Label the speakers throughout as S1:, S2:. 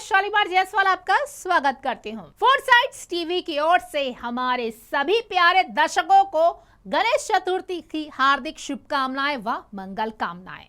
S1: शालीमार जायसवाल आपका स्वागत करती हूँ। फोरसाइट्स टीवी की ओर से हमारे सभी प्यारे दर्शकों को गणेश चतुर्थी की हार्दिक शुभकामनाएं व मंगल कामनाएं।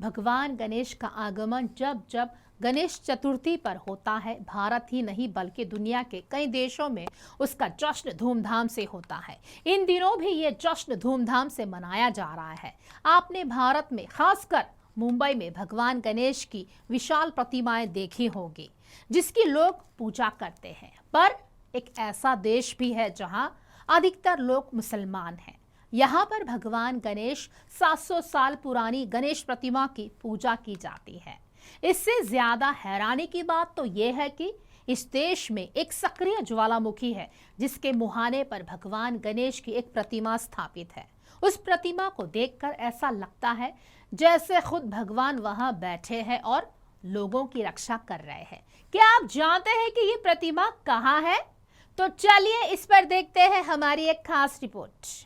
S1: भगवान गणेश का आगमन जब जब गणेश चतुर्थी पर होता है, भारत ही नहीं बल्कि दुनिया के कई देशों में उसका जश्न धूमधाम से होता है। इन दिनों भी ये जश्न धूमधाम से मनाया जा रहा है। आपने भारत में खासकर मुंबई में भगवान गणेश की विशाल प्रतिमाएं देखी होंगी जिसकी लोग पूजा करते हैं। पर एक ऐसा देश भी है जहां अधिकतर लोग मुसलमान हैं। यहाँ पर भगवान गणेश 700 साल पुरानी गणेश प्रतिमा की पूजा की जाती है। इससे ज्यादा हैरानी की बात तो यह है कि इस देश में एक सक्रिय ज्वालामुखी है जिसके मुहाने पर भगवान गणेश की एक प्रतिमा स्थापित है। उस प्रतिमा को देखकर ऐसा लगता है जैसे खुद भगवान वहां बैठे हैं और लोगों की रक्षा कर रहे हैं। क्या आप जानते हैं कि ये प्रतिमा कहाँ है? तो चलिए इस पर देखते हैं हमारी एक खास रिपोर्ट।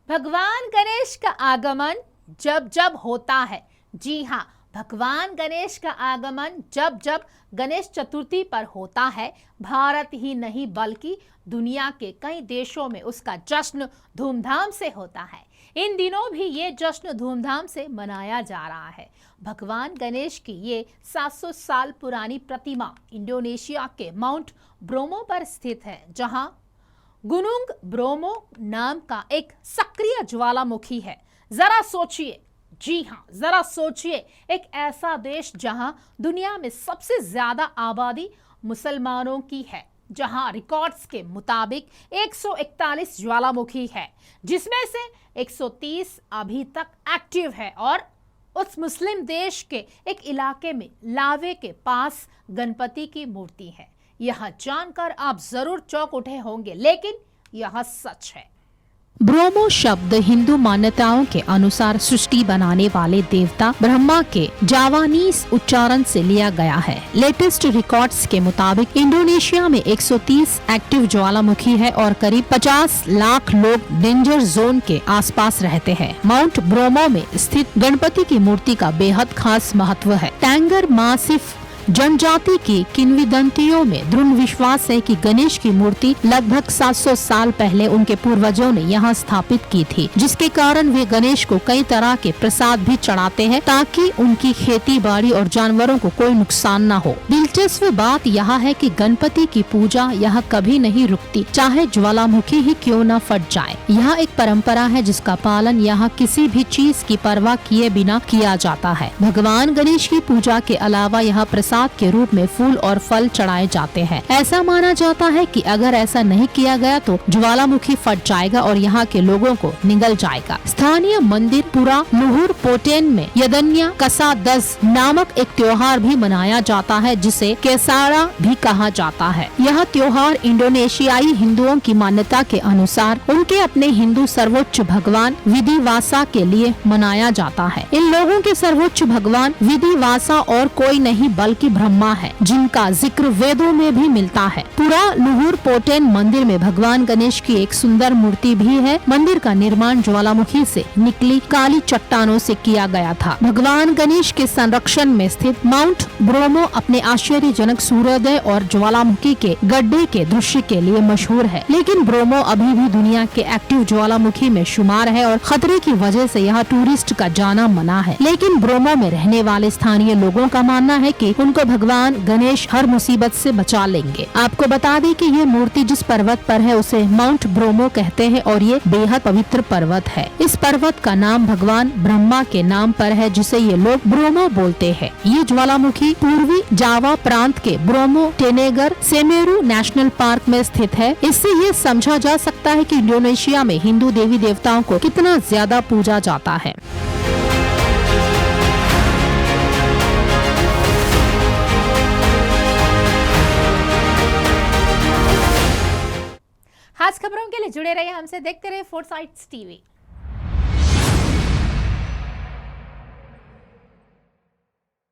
S1: भगवान गणेश का आगमन जब जब होता है, जी हाँ, भगवान गणेश का आगमन जब जब गणेश चतुर्थी पर होता है, भारत ही नहीं बल्कि दुनिया के कई देशों में उसका जश्न धूमधाम से होता है। इन दिनों भी ये जश्न धूमधाम से मनाया जा रहा है। भगवान गणेश की ये 700 साल पुरानी प्रतिमा इंडोनेशिया के माउंट ब्रोमो पर स्थित है, जहां गुनुंग ब्रोमो नाम का एक सक्रिय ज्वालामुखी है। जरा सोचिए, जी हाँ, जरा सोचिए, एक ऐसा देश जहां दुनिया में सबसे ज्यादा आबादी मुसलमानों की है, जहां रिकॉर्ड्स के मुताबिक 141 ज्वालामुखी है, जिसमें से 130 अभी तक एक्टिव है और उस मुस्लिम देश के एक इलाके में लावे के पास गणपति की मूर्ति है। यह जानकर आप जरूर चौंक उठे होंगे, लेकिन यह सच है।
S2: ब्रोमो शब्द हिंदू मान्यताओं के अनुसार सृष्टि बनाने वाले देवता ब्रह्मा के जावानीज उच्चारण से लिया गया है। लेटेस्ट रिकॉर्ड्स के मुताबिक इंडोनेशिया में 130 एक्टिव ज्वालामुखी है और करीब 50 लाख लोग डेंजर जोन के आसपास रहते हैं। माउंट ब्रोमो में स्थित गणपति की मूर्ति का बेहद खास महत्व है। टैंगर मासिफ जनजाति की किंवदंतियों में दृढ़ विश्वास है कि गणेश की मूर्ति लगभग 700 साल पहले उनके पूर्वजों ने यहाँ स्थापित की थी, जिसके कारण वे गणेश को कई तरह के प्रसाद भी चढ़ाते हैं ताकि उनकी खेती बाड़ी और जानवरों को कोई नुकसान न हो। दिलचस्प बात यह है कि गणपति की पूजा यहाँ कभी नहीं रुकती, चाहे ज्वालामुखी ही क्यों न फट जाए। यह एक परंपरा है जिसका पालन यहाँ किसी भी चीज की परवाह किए बिना किया जाता है। भगवान गणेश की पूजा के अलावा यहाँ प्रसाद के रूप में फूल और फल चढ़ाए जाते हैं। ऐसा माना जाता है कि अगर ऐसा नहीं किया गया तो ज्वालामुखी फट जाएगा और यहाँ के लोगों को निगल जाएगा। स्थानीय मंदिर पुरा लुहुर पोटेन में यदन्या कसा दस नामक एक त्योहार भी मनाया जाता है, जिसे केसारा भी कहा जाता है। यह त्योहार इंडोनेशियाई हिंदुओं की मान्यता के अनुसार उनके अपने हिंदू सर्वोच्च भगवान विधिवासा के लिए मनाया जाता है। इन लोगों के सर्वोच्च भगवान विधिवासा और कोई नहीं बल्कि ब्रह्मा है, जिनका जिक्र वेदों में भी मिलता है। पूरा लुहुर पोटेन मंदिर में भगवान गणेश की एक सुंदर मूर्ति भी है। मंदिर का निर्माण ज्वालामुखी से निकली काली चट्टानों से किया गया था। भगवान गणेश के संरक्षण में स्थित माउंट ब्रोमो अपने आश्चर्यजनक सूर्योदय और ज्वालामुखी के गड्ढे के दृश्य के लिए मशहूर है, लेकिन ब्रोमो अभी भी दुनिया के एक्टिव ज्वालामुखी में शुमार है और खतरे की वजह से यह टूरिस्ट का जाना मना है। लेकिन ब्रोमो में रहने वाले स्थानीय लोगों का मानना है कि उनको भगवान गणेश हर मुसीबत से बचा लेंगे। आपको बता दें कि ये मूर्ति जिस पर्वत पर है उसे माउंट ब्रोमो कहते हैं और ये बेहद पवित्र पर्वत है। इस पर्वत का नाम भगवान ब्रह्मा के नाम पर है, जिसे ये लोग ब्रोमो बोलते हैं। ये ज्वालामुखी पूर्वी जावा प्रांत के ब्रोमो टेनेगर सेमेरू नेशनल पार्क में स्थित है। इससे ये समझा जा सकता है कि इंडोनेशिया में हिंदू देवी देवताओं को कितना ज्यादा पूजा जाता है।
S1: खास खबरों के लिए जुड़े रहिए हमसे, देखते रहिए फोरसाइट्स टीवी।